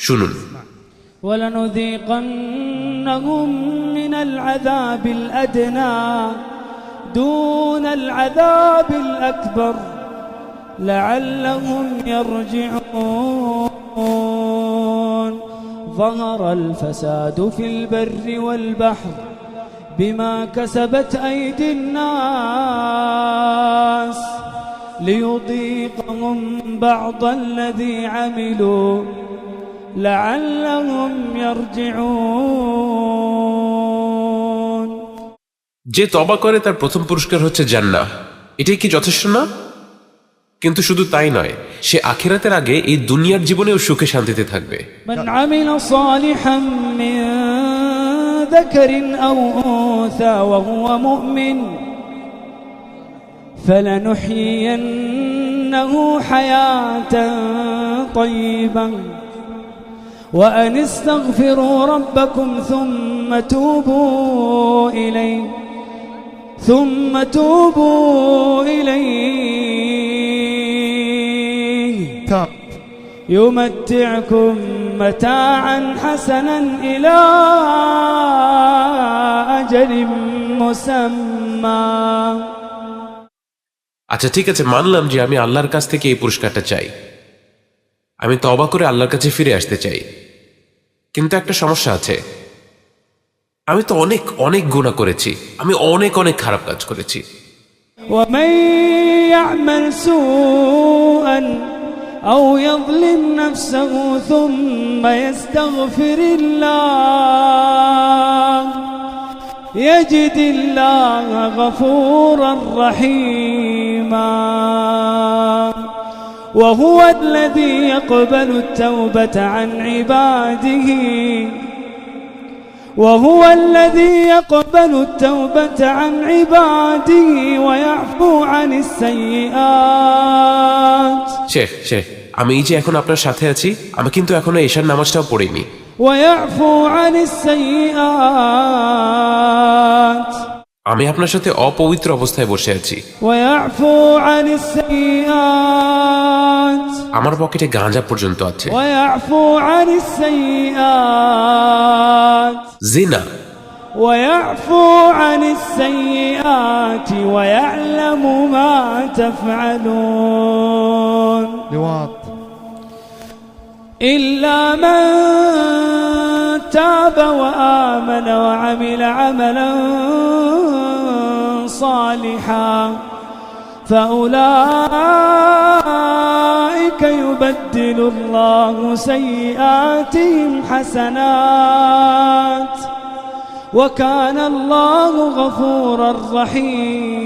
শুনুন। ولنذيقنهم من العذاب الأدنى دون العذاب الأكبر لعلهم يرجعون ظهر الفساد في البر والبحر بما كسبت أيدي الناس ليذيقهم بعض الذي عملوا لعلهم يرجعون। যে তওবা করে তার প্রথম পুরস্কার হচ্ছে জান্নাহ। এটাই কি যথেষ্ট না? কিন্তু শুধু তাই নয়, সে আখিরাতের আগে এই দুনিয়ার জীবনেও সুখে শান্তিতে থাকবে। من عمل صالحا من ذكر أو أنثى وهو مؤمن فلنحيينه حياة طيبة وأن استغفروا ربكم ثم توبوا إليه يمتعكم متاعا حسنا إلى أجل مسمى। আচ্ছা ঠিক আছে, মানলাম যে আমি আল্লাহর কাছ থেকে এই পুরস্কারটা চাই, আমি তওবা করে আল্লাহর কাছে ফিরে আসতে চাই। কিন্তু একটা সমস্যা আছে, আমি তো অনেক অনেক গুনাহ করেছি, আমি অনেক অনেক খারাপ কাজ করেছি। ومن يعمل سوءا أو يظلم نفسه ثم يستغفر الله يجد الله غفورا رحيما وهو الذي يقبل التوبة عن عباده ويعفو عن السيئات। শেখ আমি এই যে এখন আপনার সাথে আছি, আমি কিন্তু এখনো ঈশার নামাজটাও পড়িনি। ويعفو عن السيئات আমি আপনার সাথে অপবিত্র অবস্থায় বসে আছি। ويعفو عن السيئات আমার পকেটে গাঁজা পর্যন্ত আছে। ويعفو عن السيئات জিনা। ويعفو عن السيئات ويعلم ما تفعلون لواط إلا من تاب وآمن وعمل عملا صالحا فأولئك يبدل الله سيئاتهم حسنات وكان الله غفورا رحيما